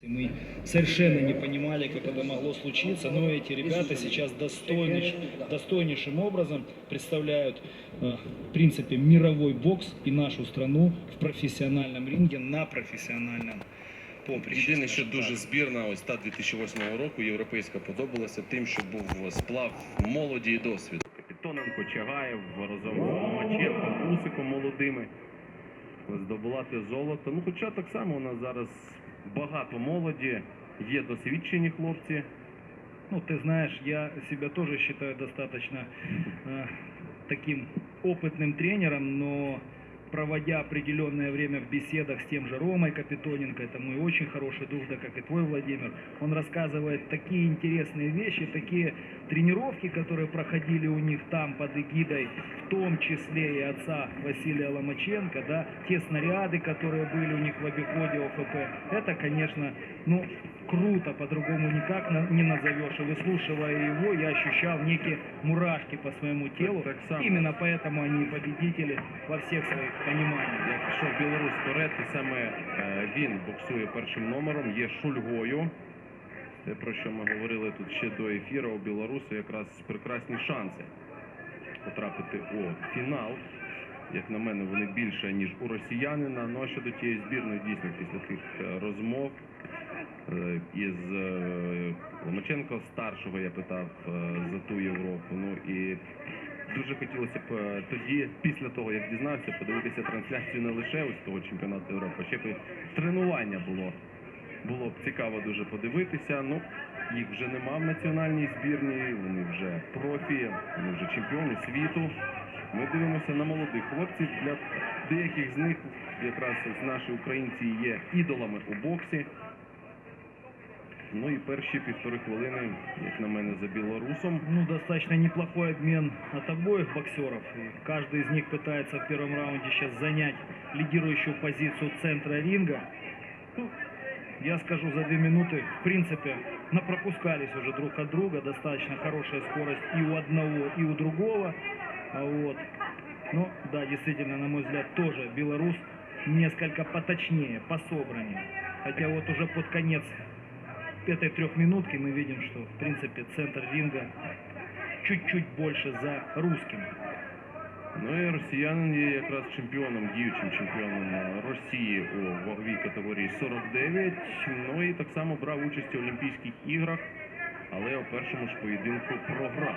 Мы совершенно не понимали, как это могло случиться, но эти ребята сейчас достойнейшим образом представляют, в принципе, мировой бокс и нашу страну в профессиональном ринге на професіональному поприщі. Єдине, що дуже збірна, ось та 2008 року, європейська, подобалася тим, що був сплав молоді і досвіду. Капітоненко, Чагаєв, разом з Ломаченком, Усиком молодими здобувати золото. Ну, хоча так само у нас зараз багато молоді, є досвідчені хлопці. Ну, ты знаешь, я себя тоже считаю достаточно таким опытным тренером, но проводя определенное время в беседах с тем же Ромой Капитоненко, это мой очень хороший друг, да как и твой, Владимир, он рассказывает такие интересные вещи, такие тренировки, которые проходили у них там под эгидой, в том числе и отца Василия Ломаченко, да, те снаряды, которые были у них в обиходе ОФП, это, конечно, ну, круто, по-другому никак не назовешь. И выслушивая его, я ощущал некие мурашки по своему телу. Именно поэтому они победители во всех своих пониманиях. Як пішов Білорусь вперед, і саме він боксує першим номером, є Шульгою. Те, про що ми говорили тут ще до ефіру, у білорусу якраз прекрасні шанси потрапити у фінал. Як на мене, вони більше, ніж у росіянина. Ну а щодо тієї збірної, дійсно, після тих розмов із Ломаченко старшого я питав за ту Європу. Ну і дуже хотілося б тоді, після того, як дізнався, подивитися трансляцію не лише ось того чемпіонату Європи, ще й тренування було. Було б цікаво дуже подивитися. Ну, їх вже нема в національній збірні, вони вже профі, вони вже чемпіони світу. Ми дивимося на молодих хлопців. Для деяких з них якраз наші українці є ідолами у боксі. Ну и перші півтори хвилини, як на мене, за белорусом. Ну, достаточно неплохой обмен от обоих боксеров. И каждый из них пытается в первом раунде сейчас занять лидирующую позицию центра ринга. Ну, я скажу, за 2 минуты, в принципе, напропускались уже друг от друга. Достаточно хорошая скорость и у одного, и у другого. Вот. Ну, да, действительно, на мой взгляд, тоже белорус несколько поточнее, пособраннее. Хотя вот уже под конец этой 3 минутки мы видим, что, в принципе, центр ринга чуть-чуть больше за русским. Ну і росіянин є якраз чемпіоном, діючим чемпіоном Росії у ваговій категорії 49. Ну і так само брав участь у Олімпійських іграх, але у першому ж поєдинку програв.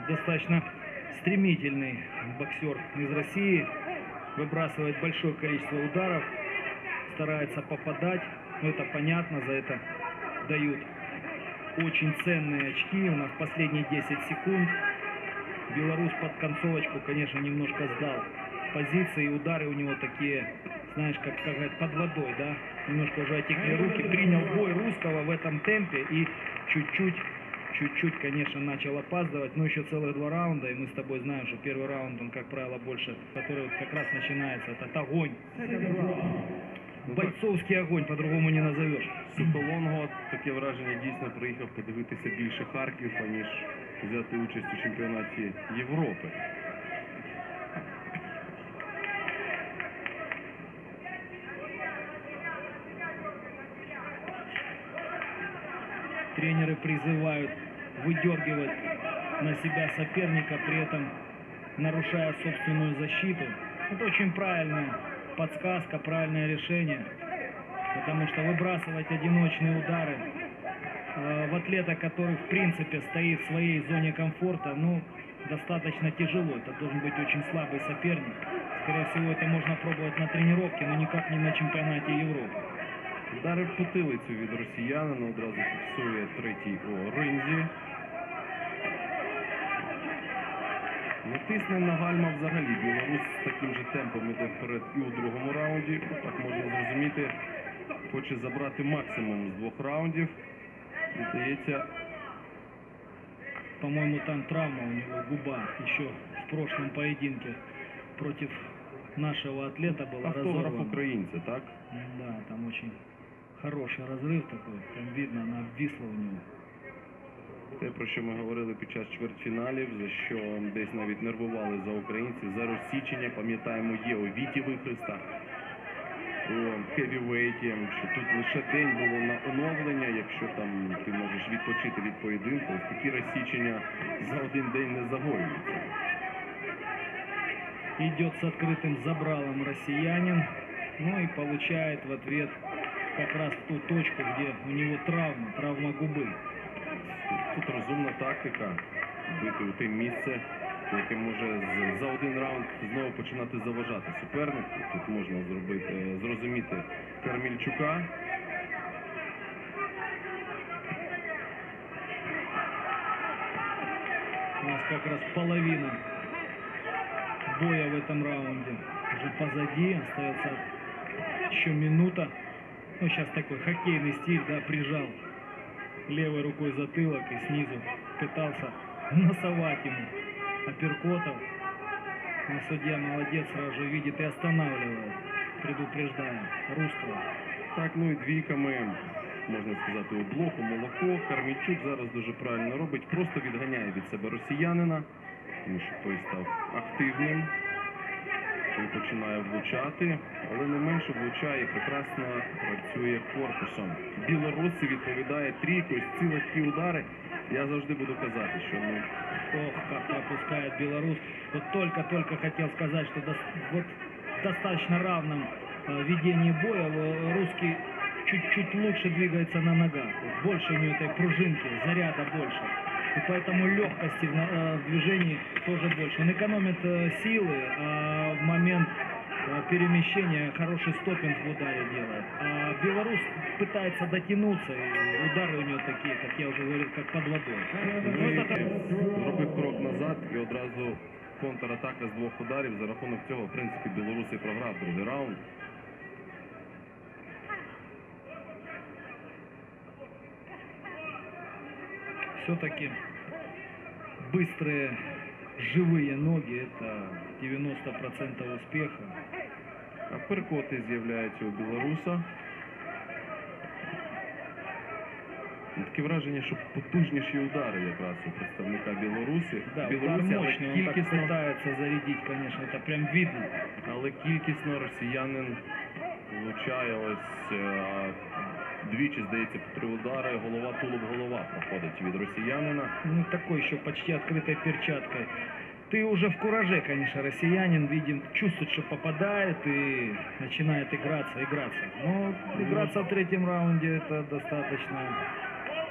Достаточно стремительный боксер из России, выбрасывает большое количество ударов, старается попадать, но это понятно, за это дают очень ценные очки. У нас последние 10 секунд. Белорус под концовочку, конечно, немножко сдал позиции, удары у него такие, знаешь, как говорят, под водой, да, немножко уже отекли руки, принял бой русского в этом темпе и чуть-чуть, конечно, начал опаздывать, но еще целых 2 раунда, и мы с тобой знаем, что первый раунд, он, как правило, больше, который вот как раз начинается, это огонь. Бойцовський огонь, по-другому не назовеш. Соколонго, таке враження, дійсно приїхав подивитися більше Харків, аніж взяти участь у чемпіонаті Європи. Тренеры призывают выдергивать на себя соперника, при этом нарушая собственную защиту. Это очень правильная подсказка, правильное решение, потому что выбрасывать одиночные удары в атлета, который в принципе стоит в своей зоне комфорта, ну, достаточно тяжело. Это должен быть очень слабый соперник. Скорее всего, это можно пробовать на тренировке, но никак не на чемпионате Европы. Удари в потилицю від росіянина, одразу фіксує третій у ринзі. Не тисне на гальма взагалі. Білорус з таким же темпом іде вперед і у другому раунді. Так можна зрозуміти, хоче забрати максимум з 2 раундів. І здається, по-моему, там травма у него, губа. Еще в прошлом поединке против нашего атлета была автограф разорвана. українця, так? Да, там очень хороший разрыв такой. Прям видно, она обвисла у него. Те, про що ми говорили під час чвертьфіналів, за що десь навіть нервували за українців, за розсічення, пам'ятаємо, є у Віті Вихреста, у хевівейті, що тут лише день було на оновлення, якщо там ти можеш відпочити від поєдинку, ось такі розсічення за один день не загоюються. Идет с открытым забралом россиянин. Ну и получает в ответ как раз в ту точку, где у него травма губы. Тут розумна тактика бити у те місце, яке може за один раунд знову починати заважати супернику. Тут можна зрозуміти Кармільчука. У нас как раз половина боя в этом раунде уже позади. Остается еще минута. Ну, сейчас такой хоккейный стиль, да, прижал левой рукой затылок и снизу пытался носовать ему апперкотов. Но судья молодец, сразу же видит и останавливает, предупреждая русского. Так, ну і двійками, можна сказати, у блоку, молоко. Кармільчук зараз дуже правильно робить, просто відганяє від себе росіянина, тому що той став активним. Той починає влучати, але не менше влучає, прекрасно працює корпусом. Білоруси відповідає трійкою, ці легкі удари. Я завжди буду казати, що Ох, как пропускает белорус. Вот только хотел сказать, что вот в достаточно равном ведении боя русский чуть-чуть лучше двигается на ногах. Вот больше у него этой пружинки, заряда больше. И поэтому легкости в движении тоже больше. Он экономит силы, а в момент перемещения хороший стопинг в ударе делает. А белорус пытается дотянуться, и удары у него такие, как я уже говорил, как под водой. ну, і зробив крок назад і одразу контратака з двох ударів. За рахунок цього, в принципі, білоруси програв другий раунд. Все-таки быстрые, живые ноги – это 90% успеха. Апперкоти з'являються у білоруса. Таке враження, що потужніші удари якраз у представника Білорусі. Да, удар Білорусі, але мощный, он так кількісно, пытается зарядить, конечно, это прям видно. але кількісно росіянин влучає ось двічі, здається, по 3 удари. Голова, тулуб, голова проходить від росіянина. Ну, такой еще почти открытой перчаткой. Ты уже в кураже, конечно, россиянин, видим, чувствует, что попадает и начинает играться. Но играться в третьем раунде – это достаточно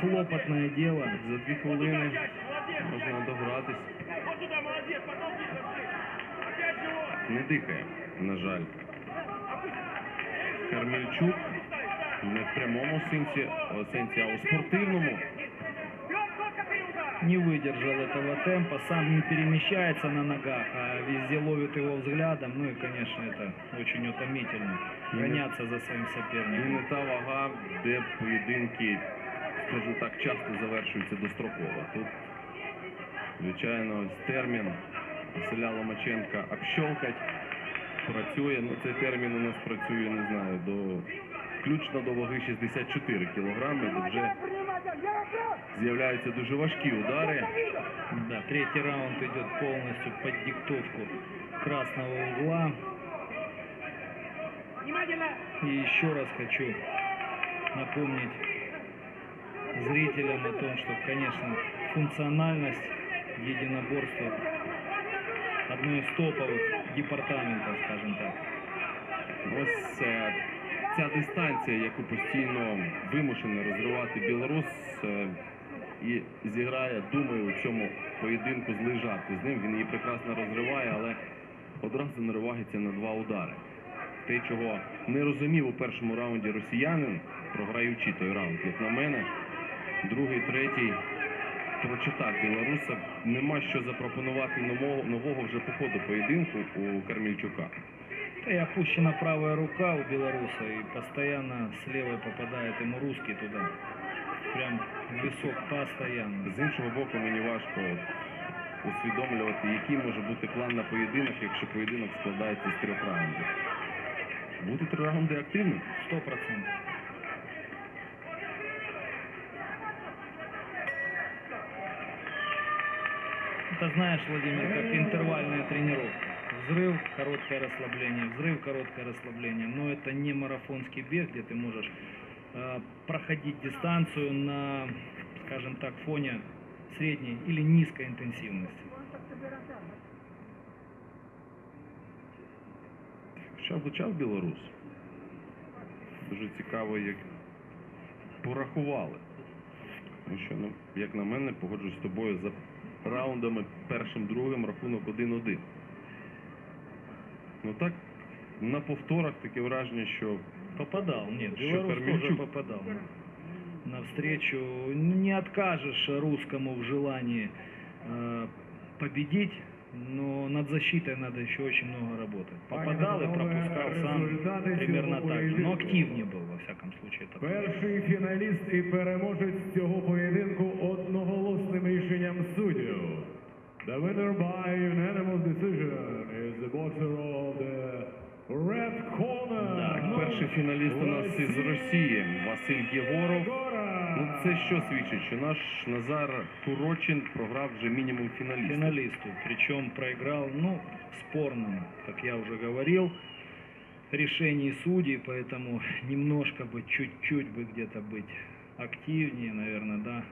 хлопотное дело. За 2 хвилини можна догратись. Не дихає, на жаль. Кармільчук не в прямому сенсі, а у спортивному. Не выдержал этого темпа, сам не перемещается на ногах, а везде ловит его взглядом. Ну и, конечно, это очень утомительно. Гоняться за своим І соперником. не та вага, де поєдинки, скажу так, часто завершуються достроково. Тут, звичайно, ось термін Василя Ломаченка «общолкать» працює. Ну, цей термін у нас працює, не знаю, включно до ваги 64 кілограми, де вже з'являються дуже важкі удари. Да, третий раунд идет полностью под диктовку красного угла. И еще раз хочу напомнить зрителям о том, что, конечно, функциональность единоборства одно из топовых департаментов, скажем так. Ось ця дистанція, яку постійно вимушений розривати білорус, і зіграє, думаю, у цьому поєдинку злий жарт з ним. Він її прекрасно розриває, але одразу наривається на 2 удари. Те, чого не розумів у першому раунді росіянин, програючи той раунд, як на мене, другий, третій прочитав білоруса. Нема що запропонувати нового вже по ходу поєдинку у Кармільчука. И опущена правая рука у белоруса, и постоянно с левой попадает ему русский туда. Прям в висок постоянно. З іншого боку, мені важко усвідомлювати, який може бути план на поєдинок, якщо поєдинок складається з 3 раундів. Бути 3 раунди активним? 100%. Это, знаешь, Владимир, как интервальная тренировка. Взрыв, короткое расслабление, взрыв, короткое расслабление. Но это не марафонский бег, где ты можешь проходить дистанцию на, скажем так, фоне средней или низкой интенсивности. Хоча влучав білорус. Дуже цікаво, як порахували. Тому що, ну, як на мене, погоджуюсь з тобою, за раундами першим, другим рахунок 1-1. Ну так, на повторах таке враження, що Попадал, нет, Что, белорус тоже Кармельчук? попадал. Навстречу не откажешь русскому в желании победить, но над защитой надо еще очень много работать. Попадал и пропускал сам примерно так же, но активнее был во всяком случае. Это точно. Перший фіналіст і переможець цього поєдинку одноголосним рішенням суддів. The winner by unanimous decision is the boxer of the red corner. так, перший фіналіст у нас із Росії, Василь Єгоров. Ну це що свідчить, що наш Назар Турочин програв вже мінімум фіналісту. Финалисту, причем проиграл, ну, в спорном, как я уже говорил, решении судей, поэтому немножко бы, чуть-чуть бы где-то быть активнее, наверное, да,